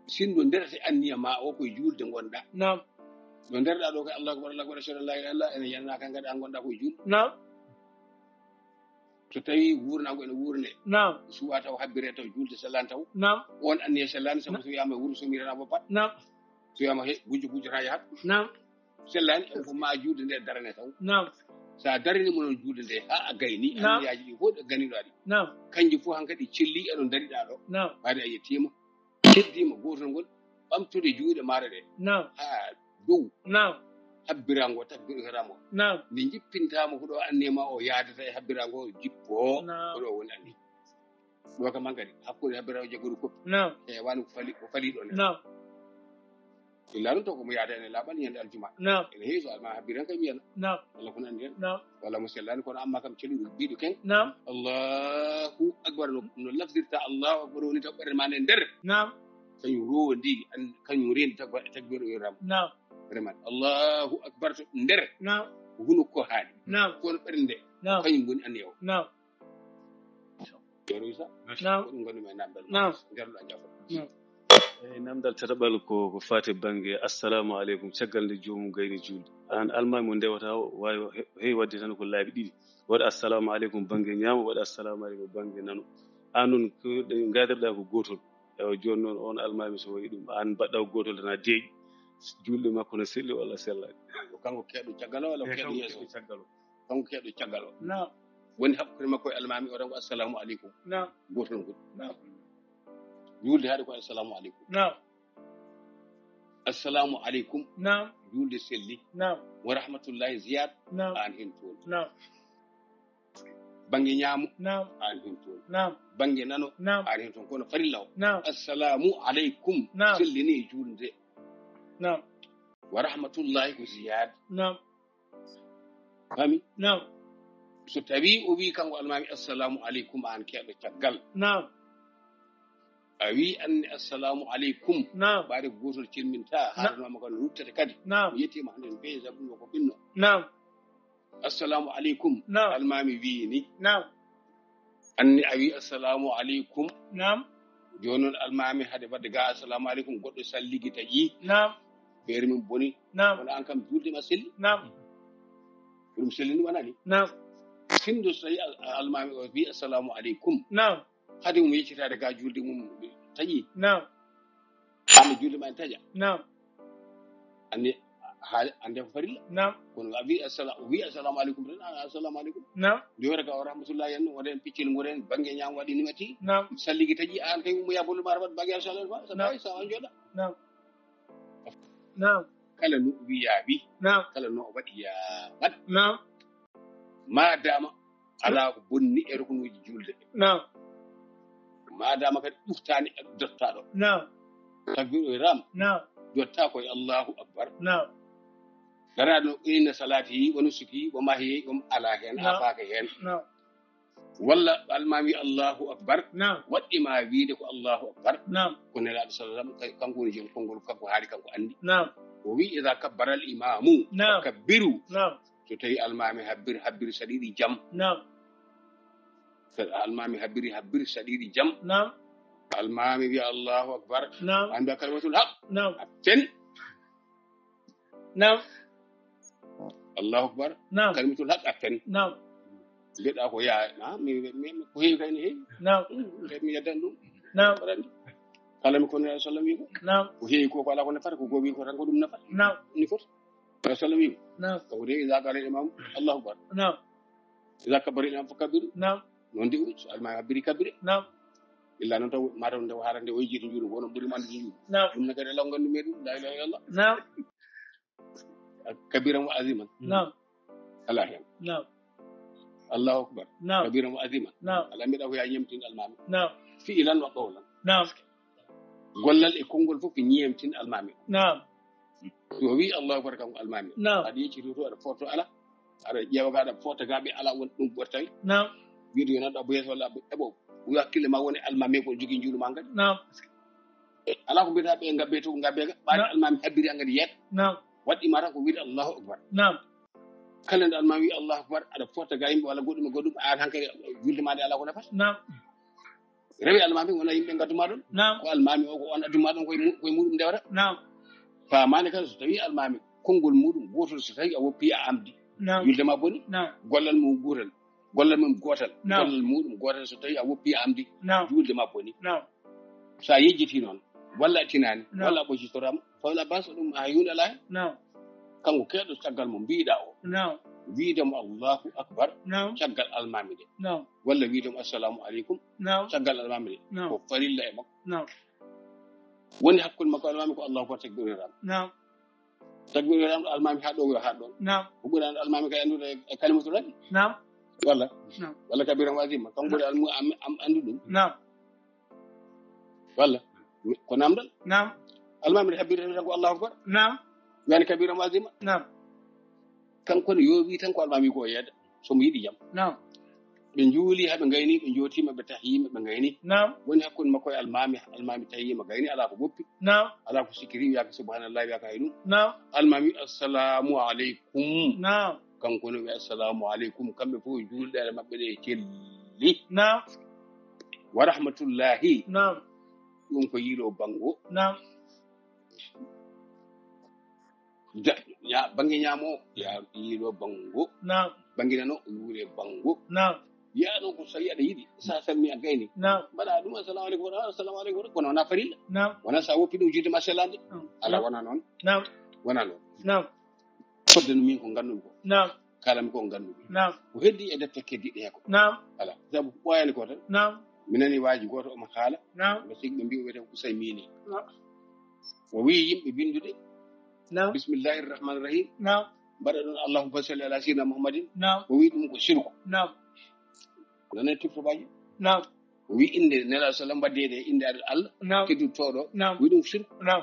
sindo dirta e anniya ma o ko julde gonda نعم do derda do ko Allahu akbar shalla la ilaha illa ene yanna kan gada gonda ko julde نعم so tawi wurna go ene wurne نعم suwa taw habbire taw julde sallan taw نعم on anniya sallan sabu so yama wuru so mirana bo pat نعم so yama he guju raya نعم sellani ko ma julde nde darane taw نعم sa darini mo non julde nde ha a gayni Naam. anniyaji ɗi fof ɗe ganiɗo aɗi نعم kanji fof hankadi celli eɗon dariɗa ɗo نعم waade a yettima keddima gotol ngol ɓamtude juuɗe maɗa ɗe نعم ha dow نعم habbirango takbiramo نعم nde jippintama ko ɗo annema o yaadata e habbirango o jippo Naam. ko ɗo woni anni ɗo kam hankadi hakkude habbirawo jaggude koppi نعم wani ko faliɗo nden نعم illa noon taw komo yaada ene laaɓani ñande aljuma نعم ene heeso alma habbiran kam wiyana نعم walla ko nandi hen نعم walla mo sellani kono amma kam celuɗo mbiɗo ken نعم Allahu akbar no lafdirta Allahu akbar woni taw ɓerde ma nde nder نعم kañum rowondi kañum rendi takbiro yoram نعم vraiment Allahu akbar to nder نعم ko huno ko haali نعم kono ɓernde نعم kañum woni anniyawo نعم yero isa نعم ko ɗum gonɗumi e namdal Naam. nderɗo a jafo نعم eyi namdal tataɓal ko fati bange assalamu aleykum caggal nde joomum gayni julde an almami mo ndewata o wawi heewi wadde tan ko laabi ɗiɗi waɗa assalamu aleykum bange ñaamo waɗa assalamu aleykum bange nano an noon ko ɗe gadirɗa ko gotol ewa joni noon on almami so wayi ɗum an mbaɗɗa ko gotol tan a deeƴi julɗe makko no selli walla sellani ko kanko keɗo caggal o walla ko keɗo yeeso o? caggal o kanko keɗo caggal o نعم woni hakkude makko e almami o tan ko assalamu aleykum نعم gotol ngol نعم julde haade ko assalamu aleykum نعم assalamu aleykum نعم julde selli نعم wa rahmatullahi ziyad نعم an hen toon نعم bange ñaamo نعم an hen toon نعم bange nano نعم an hen toon kono farilla o نعم assalamu aleykum Naam. sellini e julde نعم wa rahmatullahi ko ziyad نعم fami نعم so tawi o wi kanko almami assalamu aleykum an keɗo caggal نعم a wi anne assalamu aleykum نعم ɓaade ko gotol cilminta haaranoma kano ruttete kadi نعم mi yettima hande no feewi sabu ɗum ko ɓinno نعم assalamu aleykum نعم almami wini نعم anne a wi assalamu aleykum نعم joni noon almami hade wadde ga assalamu aleykum goɗɗo salligita yi نعم feere min boni نعم wona an kam julde ma selli نعم ɗum sellini wonani نعم sindo so tawi almami o wi assalamu aleykum نعم hade mo yeccitade ga julde mum taƴi نعم hande julde ma en taƴa نعم anne ande ko farilla نعم kono a wi assalamu aleykum tan assalamu aleykum نعم nde wiyata ka o rahmatullahi en waɗen piccel nguren bangue ñam waɗi nimati نعم salligi taƴi an kay mo yabolu mata wat bangue alsalah fa so tawi sa on joɗa نعم نعم kala no o wi yaawi نعم kala no o waɗi ya wat نعم madama ala ko bonni e rukunuji julde نعم madama kadi ɗuftani dottaɗo نعم takbiro e ram نعم dotta koye allahu akbar نعم daraɗo inna salati wa nusuki wa mahyi ɗum ala hen Naam. afaka hen نعم walla almami allahu akbar نعم waɗɗima wiide ko allahu akbar نعم ko nelaɗo sallam kanko woni jom konngol kanko haali kanko andi نعم o wi ida kabbara al imamu Naam. kabbiru نعم so tawi almami habbiri saɗiɗi jam نعم almami habbiri saɗiɗi jam نعم almami wiya allahu akbar نعم an mbiya kalimatul haq نعم atten نعم allahu akbar نعم kalimatul haq atten نعم mbiɗa ko ya ko heewi kayne heewi نعم mi yaddan ɗum نعم waɗandi kala mi kono sallam wi ko نعم ko heewi ko ala ko nafata ko gowi ko tan ko ɗum nafata نعم ni foti sallam wi ko نعم kanko de ida qala imam allahu akbar نعم ida kabbara imam fo kabbiru نعم noon de so almami habbiri kabbire نعم illa noon taw mataw nde haarande o jiiɗo juuɗo gono ɓuuri mande juuɗo نعم ɗum nagade law gandu meɗum la ilaha illallah نعم kabiran wa aziman نعم ala hen نعم allahu akbar نعم kabiran wa aziman نعم ala mbiɗa ko ya ñemtin almami نعم fi'ilan wa qawlan نعم gollal e konngol fof ko ñemtin almami نعم so wi allahu akbar kanko almami نعم aɗa yeccito to aɗa foto ala aɗa ƴeewa ga aɗa fota gaɓe ala won ɗum ɓortawi نعم wiide yo naɗɗo abo yeeso walla abo eɓo hakkille ma woni almami ko jogui juuɗo ma kadi نعم ala ko bida be ngabbe to ngabbe baade almami habbiri angadi yet نعم waddi mara ko wiide Allahu akbar نعم kala nde almami wi Allahu akbar ada fota ga yimbe wala goddum an hankali julde made ala ko nafata نعم rewi almami wona yimbe gadduma don نعم ko almami o ko on adduma don koy mudum dewata نعم faamani kala so tawi almami kongol mudum gotol so tawi a woppi a amdi نعم julde ma boni نعم gollal mum gotal gollal mum gotal نعم. gollal mudum gotal so tawi a woppi a amdi نعم julde ma boni نعم sa yejjiti noon walla tinani نعم. walla ɓoccitorama fawla basa ɗum ha yuna lahe نعم kanko keɗo caggal mo mbiɗa o نعم wiidemo Allahu akbar نعم caggal almami de نعم walla wiidemo assalamu aleykum نعم caggal almami de نعم ko farilla e makko نعم woni hakkude makko almami ko Allahu akbar takbiriram نعم ɗo almami ha ɗo yo ha ɗon نعم ko ɓuuri almami kay andude e kalimatu rabbi نعم walla نعم walla kabiran wasima kanko ɓuuri andu ɗum نعم walla ko namdal نعم almami de habbirta tan ko Allahu akbar نعم yani kabiran wasima نعم kanko ne yo wi tan ko almami ko yedda somo yiɗi jam نعم ɓe juuli haɓe gayni ɓe jootima ɓe tahiyima ɓe gayni نعم woni hakkude makko e almami tahiyima gayni ala ko ɓoppi نعم ala ko sikiri wiyaka subhanallahi wiyaka hay ɗum نعم almami wi assalamu aleykum نعم kanko ne wi assalamu aleykum kamɓe fof julɗere maɓɓe ɗe celli نعم wa rahmatullahi نعم ɗum ko yiilo bango نعم bange ñaamo ya yiilo bango نعم bange nano yuure bango نعم yaano ko so tawi aɗa yiɗi sa salmi a gayni نعم mbaɗa ɗum assalamu aleykum assalamu aleykum kono wona farilla نعم wona sa woppi ɗum juude ma sellande ala wona noon نعم wona noon نعم fodde no min ko nganndumi ko نعم kalami ko nganndumi نعم ko heddi e defte keddiɗe he ko نعم ala sabu ɓoyani ko tan نعم mi nani waaji goto omo haala نعم mbe sigi ɓe mbi o wiyete Usaymini نعم o wi yimɓe bindude نعم bismillahi irrahmani irrahim نعم mbaɗa ɗon allahumma salli ala sayyidina muhammadin نعم o wi ɗum ko sirku نعم nane tiftobaji نعم o wi inde nela sallam waddede e inde Allah نعم keddutoɗo نعم wi ɗum ko sirku نعم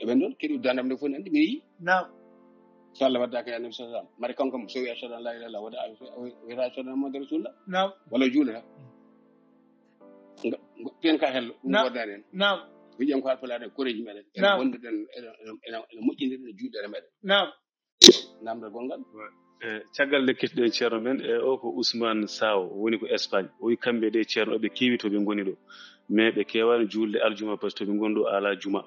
eɓen ɗon keɗi dandam nde fof ne andi mi yi نعم so Allah waddaka e annabi sallam mari kanko so wi ashhadu an la ilaha illallah wada wiyata ashhadu anna muhammadan rasulullah نعم walla juulata ten ka hello ɗum نعم. waddani en نعم wiƴen ko halpulaade koreji meɗen ene نعم. wonduɗen ene moƴƴindirɗen e juuɗere meɗen نعم namdal gongal caggal lekkitiɗen ceerno men o ko Ousmane Saw woni ko Espagne o wi kamɓe ɗe ceerno ɓe keewi to ɓe ngoni ɗo mais ɓe kewani julde aljuma par ce que to ɓe ngoni ɗo ala juma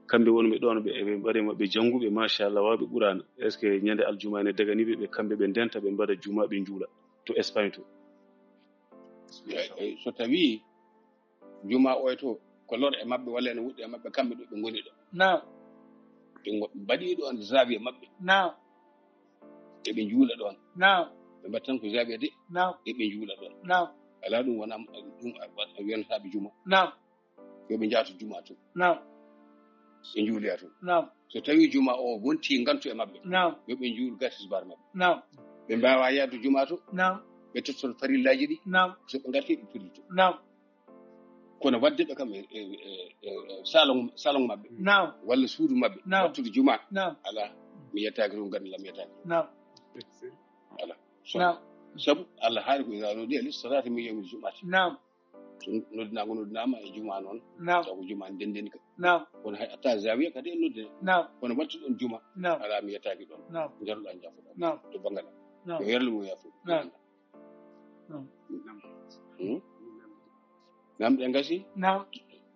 kamɓe wonɓe ɗon ɓe mbaɗe maɓɓe jannguɓe machallah wawɓe ɓurano est ce que ñande aljuma ne daganiɓe ɓe kamɓe ɓe ndenta ɓe mbaɗa juma ɓe juula to Espagne to so tawi juma oy to ko lor e maɓɓe walla ene wuɗɗi e maɓɓe kamɓe ɗo ɓe ngoni ɗo نعم ɓe mbaɗi ɗon zawiya maɓɓe نعم eɓe juula ɗon نعم ɓe mbatta tan ko zawiya de نعم eɓe juula ɗon نعم ala ɗum wona ɗum wiyanotaɓe juma نعم yoɓe njaato juma to نعم ɓe juuloya to نعم so tawi juma o wonti ngantu e maɓɓe نعم yoɓe juul gasisbar maɓɓe نعم ɓe mbawa yahdu juma to نعم ɓe totton farillaji ɗi نعم so ɓe garti ɓe pillito نعم kono wadde ɓe kam salon maɓɓe نعم walla suudu maɓɓe نعم. wattude juma نعم ala mi yettaki ɗum gandi lam yettaki نعم ala نعم sabu Allah haali ko ida nodi ali salati mi yawmi jumati نعم so noddinago noddinama e juma noon نعم sabu juma ndendeni ka نعم kono hay atta zawiya kadi e noddine نعم kono wattu ɗon juma نعم ala mi yettaki ɗon نعم jaruɗa jafuɗa نعم to banggal نعم yo yerle mum yafu نعم نعم namɗe gasi نعم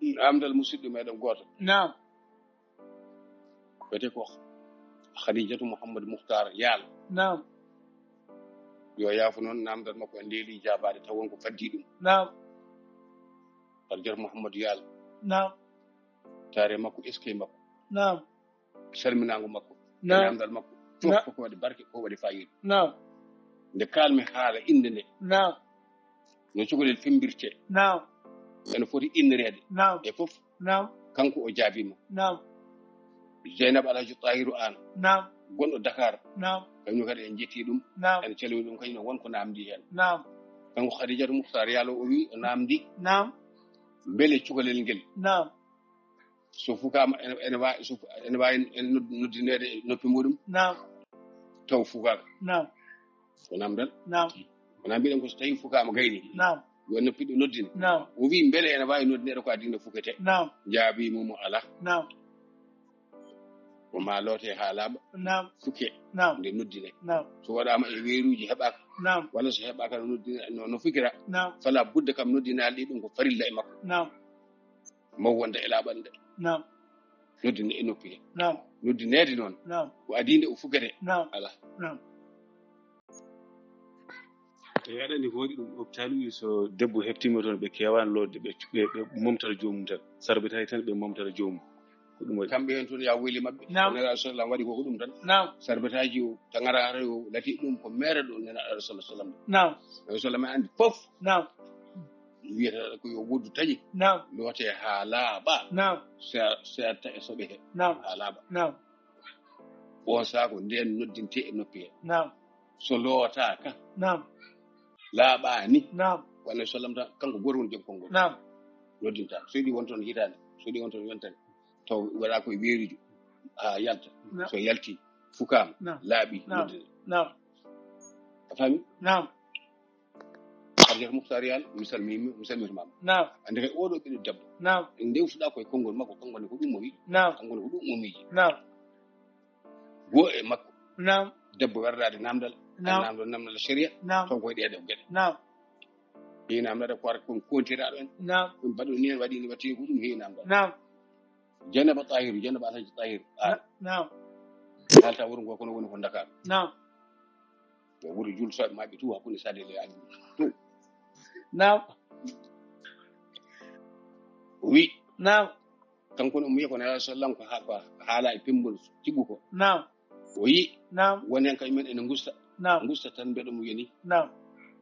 namdal musidɗo meɗen goto نعم wiyete ko khadijatu mouhamadou mouhtar yaal نعم yo yaafu noon namdal makko e ndeeli jabade taw wonko faddi ɗum نعم khadijatu mouhamadou yaal نعم taare makko eskey makko نعم salminago makko نعم namdal makko fof koko waɗi barke ko waɗi fayida نعم nde kalmi haala inde nde نعم no cukalel fembirte نعم ene foti innerede نعم e fof نعم kanko o jaabima نعم Zeynab Alhaji Tahiru an نعم gonɗo Dakar نعم kañum kadi en jetti ɗum نعم en calmini ɗum kañum wonko namdi hen نعم kanko Khadijatu Mouhtar Yalo o wi o namdi نعم beele cukalel ngel نعم so fukama ene wawi en noddinede e noppi muɗum نعم taw fukaka نعم ko namdal نعم wona mbiɗen ko so tawi fukama gayni نعم yo noppiɗo noddine نعم o wi mbele ene wawi noddineɗo ko adina fukete نعم jaabimomo ala نعم o ma loote ha laaɓa نعم fuke نعم nde noddine نعم so waɗama e weeruji heɓaka نعم walla so heɓaka no noddine no fukira نعم fala budde kam noddinali ɗum ko farilla e makko نعم maw wonda e laaɓande نعم noddine e noppi he نعم noddinede noon نعم ko adinde o fukete نعم ala نعم e aɗani ko waɗi ɗum hôpital so debbo heɓtima toon ɓe kewani lodde ɓe momtata joomum tan sarbitaki tan ɓe momtata joomum ko ɗum waɗi kamɓe hen toon ya weli mabɓe Naam. nelaɗo sallam waɗi koko ɗum tan نعم sarbataji o tagara o lati ɗum ko mere ɗo nelaɗo sallam نعم nabi sallam andi fof نعم wiyata ko yo woddu taƴi نعم loote ha laaɓa نعم seerta e soɓe he نعم ha laaɓa نعم on saako nden noddinte e noppi he نعم so lootaka نعم laaɓani نعم walla sallam tan kanko goto woni jogi konngol نعم noddinta so yiɗi won toon hitande so yiɗi won toon yontani taw waɗa koye weerijo ha yalta نعم so yalti fukama نعم laaɓi نعم noddine نعم a faami نعم arjata mouhtar yal mi salmitimama نعم ande kay oɗo ɓiɗo debbo نعم en ndewtuɗa koye konngol makko konngol ko ɗum o yiɗi نعم konngol ko ɗum o miiji نعم goo e makko نعم debbo werdade namdal نعم namdal sharia نعم taw koye ɗeɗo gueɗe نعم heewi namdade ko wata kon kontiraɗo en نعم ɗum mbaɗo ni en waɗi ni wattini ko ɗum heewi namdal نعم janaba tahiru janaba alhaji tahiru نعم halta wuro ngo kono woni ko Dakar نعم yo wuro julsoɓe maɓɓe tout hakkunde sade le ali tout نعم o wi نعم kanko ne wiya ko nelaɗo sallam ko haala e pembol tiggu ko نعم o yi نعم wonen kañumen ene نعم gusta tan mbeɗo mo yoni نعم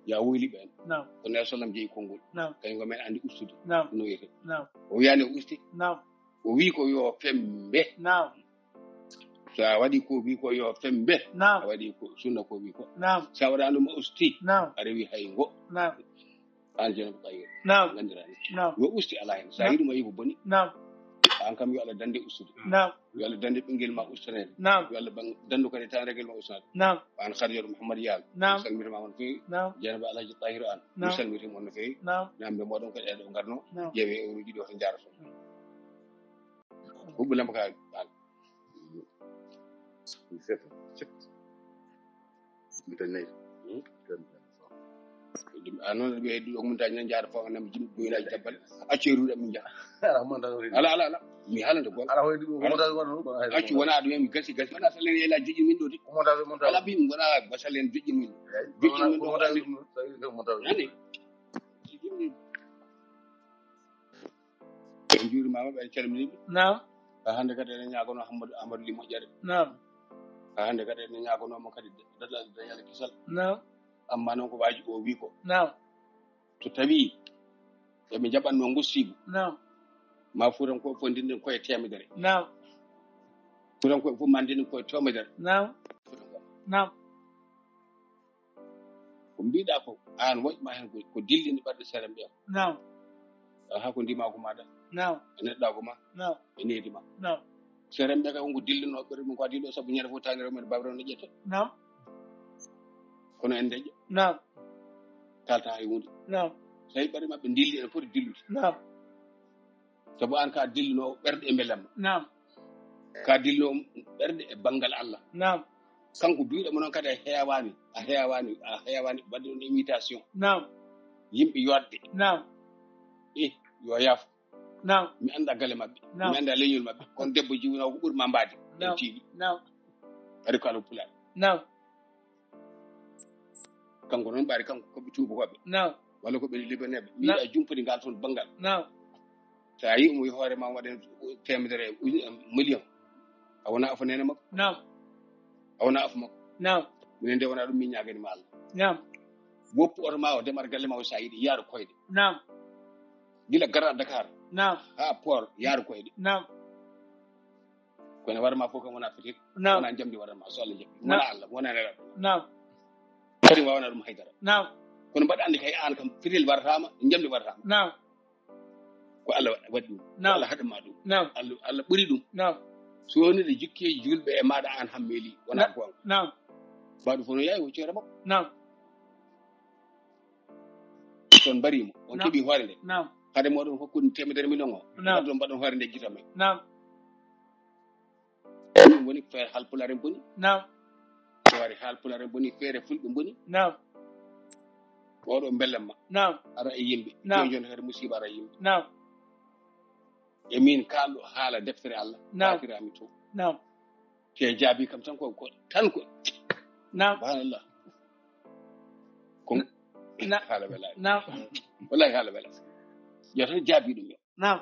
ya woyliɓe en نعم ko nelaɗo sallam jeeyi konngol نعم kañum ko men andi ustude نعم no wiyete نعم o wiyani o usti نعم o wi ko yo fembe نعم so a waɗi ko wi ko yo fembe a نعم waɗi ko sunna ko wi ko نعم sa waɗa ɗum usti نعم a rewi hay ngo نعم an janaba tahiru نعم gandirani نعم yo usti ala hen sa yiɗum a yi ko boni نعم an kam yo Allah dande ustude نعم yo Allah dande ɓinguel ma ustanede نعم yo Allah dandu kadi tan regel ma ustanede نعم an khadijatu mouhamad yal نعم salmitama on no fewi نعم janaba alhaji tahiru an mi نعم salmitima on no fewi نعم namde moɗon kadi eɗo garno نعم ƴeewe euruji ɗi o to jarato huɓɓulamba ka an noon ɓe heddi ɗo muntaji nan jaada fawa nam jimɓe goynaji dabbal acceruɗe min jaa ala mi haalante gol accu wona ɗum en mi gasi wona salen ela joƴƴin min ɗo de ala mbi ɗum wona basalen joƴƴin min ɗo ani en juurimama ɓe calminiɓe نعم ha hande kadi eɗen ñagono Amadou Ly moƴƴere نعم ha hande kadi eɗen ñagonomo kadi dañal kisal نعم amma noon ko waji o wi ko نعم to tawi eɓe jaɓanno gustigu نعم ma fuurankoɓe fof ndinɗen koye temedere نعم fuurankoɓe fof ma ndinɗen koye temedere نعم نعم ko mbiɗa ko an woƴma hen ko dillini ɓarɗe serem ɓe نعم ha ko ndimako maɗa نعم e neɗɗako ma نعم e needi ma نعم serem ɓe kay wonko dillino ɓerɗe mum ko adi ɗo saabu ñande fof tanire mumen babiraw ne ƴetta نعم kono en deƴƴa نعم kalta hay hunde نعم so tawi ɓerɗe maɓɓe dilli ene foti dillude نعم saabu an ka dillino ɓerɗe e belamma نعم ka dillino ɓerɗe e banggal Allah نعم kanko biɗamo noon kadi a heewani wadde ɗon invitation نعم yimɓe yodde نعم yo yaafo نعم mi anda galle mabɓe نعم mi anda leñol mabɓe kono debbo jiwino ko ɓuuri ma mbaadi en نعم tiiɗi نعم ɓaɗi ko ala pulaar نعم kanko noon ɓaari kanko koɓe tuubakoɓe نعم walla koɓe libaneɓe miiɗa jumpude ngal toon banggal نعم so a yi mo hoore ma waɗen temedere million a wona afo nene makko نعم a wona afo makko نعم minen nde wona ɗum min ñaganima Allah نعم woppu oto ma o demar galle ma o sa yiɗi yaaru koyɗe نعم gila Grand Dakar نعم ha port yaaru koyɗe نعم kono warma fof kam wona fetir نعم wona jamdi warma so Allah jaɓi wona Allah wona nelaɗo نعم kadi wawana ɗum haydara نعم kono mbaɗa andi kay an kam firil wartama jamdi wartama نعم ko Allah waɗi ɗum نعم Allah haɗuma ɗum نعم Allah ɓuri ɗum نعم so woni ɗe jikkeji julɓe e maɗa an hammeli wona gonga نعم mbaɗum fof no yawi o ceera makko نعم ton barimo on keɓi hoore nde naam hade moɗon hokkude 100 million o ɗon mbaɗon hoore nde gita men naam ɗum woni feere halpulare boni naam wari halpulare boni feere fulɓe boni naam oɗo bellemma naam ara e yimɓe joni kadi musiba ara e yimɓe naam e min kalɗo haala deftere Allah fatirami to naam te jaabi kam tan ko tan ko naam subhanallah ko haala welaani naam wallahi haala wela yo tan jaabi ɗum yo naam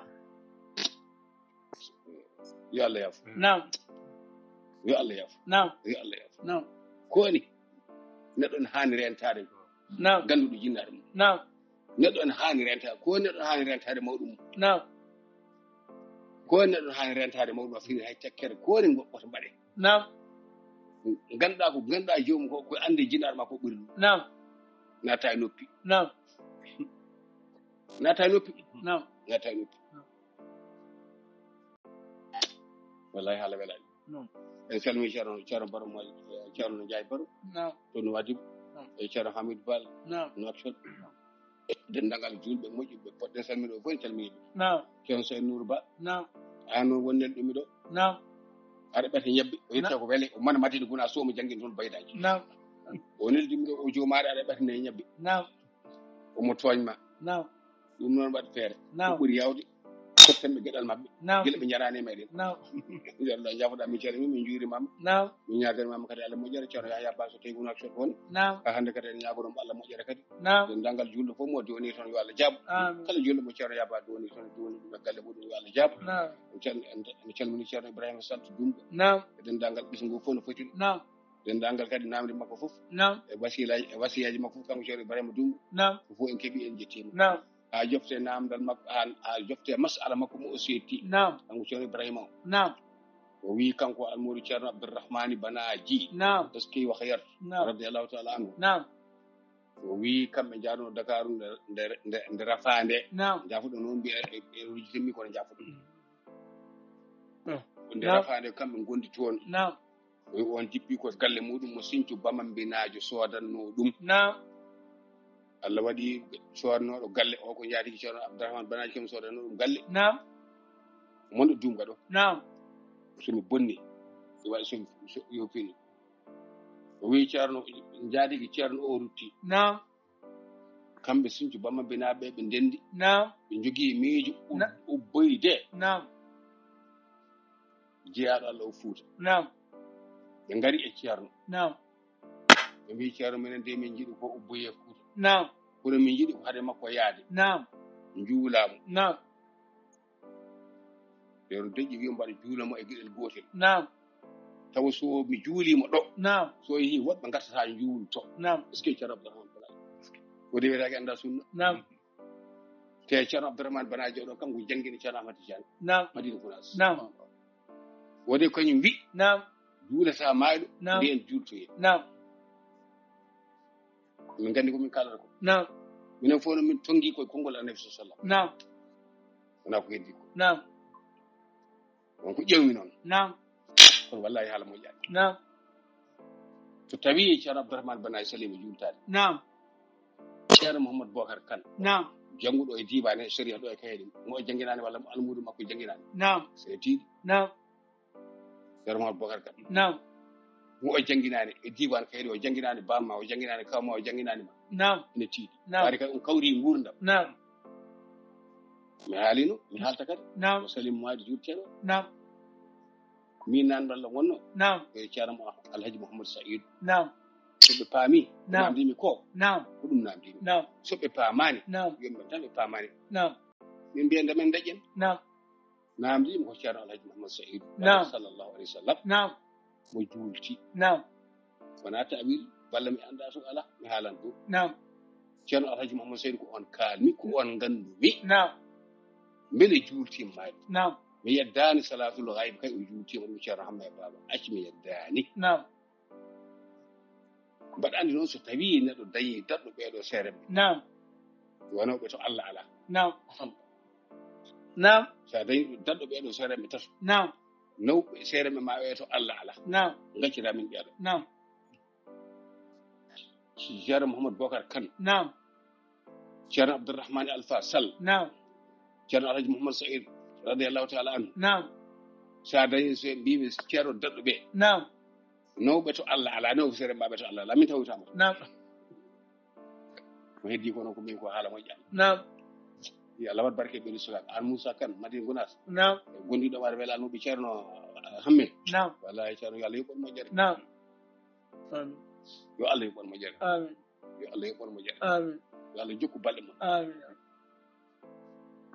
yo Allah yaafo naam yo Allah yaafo naam yo Allah yaafo naam ko ni neɗɗo ne haani rentade naam ganduɗo jinnaɗo mum naam neɗɗo ne haani rentade ko neɗɗo haani rentade mawɗum naam ko neɗɗo haani rentade mawɗum a fini hay tekkere ko ni goɓɓoto mbaɗe naam ganduɗa ko ganduɗa jomum ko ande jinnaɗo ma ko ɓuri ɗum naam nata e noppi naam nata e noppi naam nata e noppi wallahi haala welaani en calmi ceerno baro moƴo ceerno Ndiaye Baro naam to no wadiɓe e ceerno Hamidou Bal naam notol dendagal julɓe moƴƴuɓe poɗɗen salmino fof en calminiɓe naam ceerno Seydou Nour Ba naam an noon wonnel ɗumi ɗo naam aɗa ɓete ñebbe o yette ko wele o mana matide gona somo janggin toon baydaji naam o neldimi ɗo o jomaɗe aɗa ɓetene ñebbe naam omo tooñma naam ɗum noon waɗa feere naam ko ɓuri yawde sottanɓe gueɗal mabɓe naam guila ɓe jarani e meɗen naam Allah jafoɗa min calmi min juurimama naam min ñaganimama kadi Allah moƴƴere ceerno Yahya Ba so tawi wona sot won naam ha hande kadi en ñagonomo Allah moƴƴere kadi naam dendagal julɗo fof mo downi toon yo Allah jaabo amin kala julɗo mo ceerno Yahya Ba downi toon downi ɗum e galle muɗum yo Allah jaabo naam en calmini ceerno Ibrahima Saltu Dumba naam e dendagal ɓiso ngo fof no foti naam dendagal kadi namde makko fof naam e wasiyaji makko fof kanko ceerno Ibrahima Dumba naam ko fof en keeɓi en jettima naam ha jofte namdal makko ha jofte masala makko mo o setti naam kanko ceerno Ibrahima o naam o wi kanko almouri ceerno Abdourahmani Banaji naam taski wa khayar naam radiyallahu ta'ala anhu naam o wi kamɓe jaaduno Dakar nde rafande naam jafuɗo noon mbiya e rujitimi kono jafuɗo nde naam rafande kamɓe gondi toon naam on jippi ko galle muɗum mo Sinthiou Bamambinajo sodanno ɗum naam Allah waɗi sodannoɗo galle o ko jaatigi ceerno Abdourahmane Banaji kam sodanno ɗum galle naam monɗo dumga ɗo naam somi bonni waɗi so yo fini o wi ceerno jaatigi ceerno o rutti naam kamɓe Sinthiou Bamambinaɓe ɓe ndendi naam ɓe jogii miijo ubboyde naam jeyaɗo Allah o Fuuta naam ɓe ngari e ceerno naam ɓe mbi ceerno minen de min jiɗi ko ubboye Fuuta naam kono min jiɗi ko hade makko yaade naam juulamo naam ceerno deƴƴi wi mbaɗa juulamo e gueɗel gotel naam taw so mi juulimo ɗo naam so yeehi woɗɓe gartata juulto naam est ce que ceerno Abdourahmane Banaji o dewetake anda sunna naam te ceerno Abdourahmane Banaji oɗo kanko janggini ceerno Ahmad Tidiane naam Madina Gounass naam wode kañum wi naam juulata mayɗo naam nden juultoye naam min gandi komin kalata ko naam minen fof no min tongi koye konngol annabi sallam naam wona ko heddi ko naam on ko ƴewmi noon naam kono wallahi haala moƴƴani naam so tawi ceerno Abdourahmane Banaji salima juultade naam ceerno Mouhamadou Bocar Kane naam jannguɗo e diwane sharia ɗo e kayɗe mo e jangginani walla almudu makko jangginani naam c'est tiiɗi naam ceerno Mouhamadou Bocar Kane naam mo e jangginani e diwan kayɗe o jangginani bamma o jangginani kawma o jangginani ma naam ene tiiɗi naam waade kadi on kawri gurdam naam mi haalino mi haalta kadi naam o salim maadi juurteɗo naam min nanɗo Allah wonno naam e ceerno Alhaji Mouhamadou Saïdou naam soɓe paami naam namdimi ko naam ko ɗum namdimi naam soɓe paamani naam yimɓe tan ɓe paamani naam min mbiya ndemen daƴƴen naam namdimi ko ceerno Alhaji Mouhamadou Saïdou Naam. sallallahu alayhi wa sallam naam mo juulti naam wona ta'wil walla mi anda to ala mi haalan ɗum naam ceerno Alhaji Mouhamadou Saïdou ko on kalmi ko on gandumi naam mbele juultimmaade naam mi yeddani salatul ghaib kay o juultima ɗum ceerno Hamma e Baba acci mi yeddani naam mbaɗa andi noon so tawi neɗɗo dañi daɗɗo ɓeeɗo seereɓe naam wonoɓe to Allah ala naam naam sa dañi daɗɗo ɓeeɗo seereɓe tato naam nawɓe seereɓe ma ɓe to Allah ala naam gaccira min ɓeeɗo naam ceerno Mouhamadou Bocar Kane naam ceerno Abdourahmane Alpha Sall naam ceerno Alhaji Mouhamadou Saïd radiyallahu ta'ala anhu naam sa dañi so mbimi ceerno daddo be naam nawɓe to Allah ala naw sere mbaɓe to Allah lamin tawitama naam mo heddi kono ko min ko haala moƴƴal naam ya Allah wat barke be sukat an Moussa Kane Madina Gounass naam gondiɗo war welanoɓe ceerno Hamme naam wallahi ceerno yo Allah yoɓon moƴƴere naam amin yo Allah yoɓon moƴƴere amin yo Allah yoɓon moƴƴere amin yo Allah jokku balɗe mon amin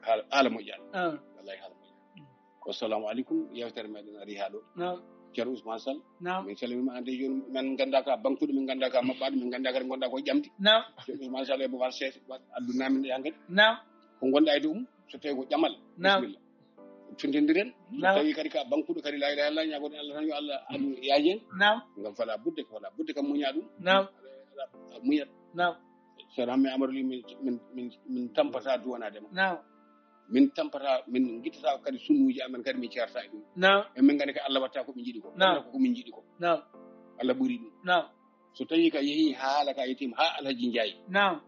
haala moƴƴal amin wallahi haala moƴƴal wassalamu aleykum yewtere meɗen ari ha ɗo naam ceerno Ousmane Sall naam min calminima ande joni men ganda ka bankude min ganda ka mabɓade min ganda kadi gonɗa ko ƴamdi naam ceerno Ousmane Sall e Boubacar Sess addunamin ɗe hankadi naam ko gonɗa e dow mum so tawi ko ƴamal naam bisimilla findindiren so naam tawi kadi ka bankuɗo kadi la ilaha illallah ñagoɗen Allah tan yo Allah adu yaajen naam ngam fala budde kam muña ɗum naam muñat naam ceerno Hamme Amadou Ly min tampata duwanadema naam min tampata min guittata kadi sunnuji amen kadi min ceerta e ɗum naam emin gandi ko Allah watta ko ɓe jiiɗi ko Naam. ko min jiiɗi ko naam Allah ɓuuri ɗum naam so tawi ka yeehi haala ka yettima ha Alhaji Ndiaye naam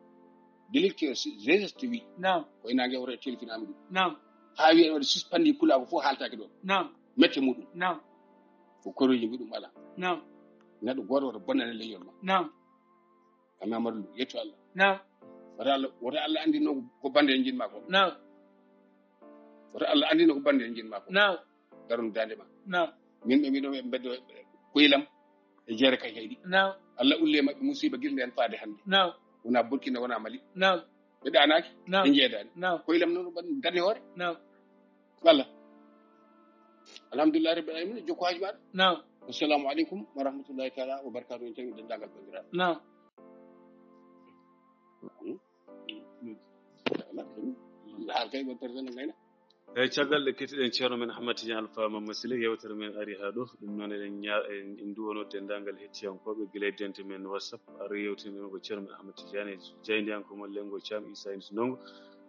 directeur geste wi naam ko ina gewre telefinami ɗum naam ha wi en waɗa suspandi kulako fof haaltaki ɗon naam mette muɗum naam ko koroji mbi ɗum ala naam neɗɗo goto woto bonnane leñol ma naam Hamme Amadou Ly yetto Allah naam woto Allah andino ko bande en jinma ko naam woto Allah andino ko bande en jinma ko naam darum dande ma naam min ɓe mbiɗo ɓe beddo koyilam e jeere kay hayɗi naam Allah ulle mabɓe musiba gilde en faade hande naam wona Burkina wona Mali naam ɓe ɗanaki naam ɓe jeedani naam koyilam noon darde hoore naam walla alhamdulillah rabbil alamin jokko haji maɗa naam assalamu aleykum wa rahmatullahi taala wa barakatuh en tawi dendagal bandiraɓe naam har kay won personne ngayna eyi caggal ɗe kettiɗen ceerno men Ahmad Tidiane Alpha Mamadou Sile yewtere men ari ha ɗo ɗum noon en duwono dendagal hettiyankoɓe guila dente men WhatsApp ara yewtinen ko ceerno men Ahmad Tidiane jeydiyanko mon lengo Thiam Issa Insu Ndongo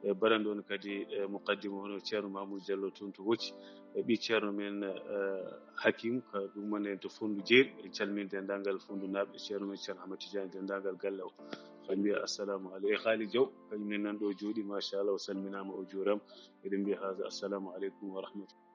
e baɗan ɗon kadi muqaddima hono ceerno Mamoudou Diallo toon to Wocci e ɓi ceerno men Hakim ko ɗum manen to Fondu Jeeri en calmini dendagal Fondu naaɓe ceerno men ceerno Ahmad Tidiane dendagal galle o ɓe mbiya assalamu aleykum e haali Diaw kañum nen nan ɗo jooɗi machallah o salminama o juurama eɗen mbiya haga assalamu aleykum wa rahmatullah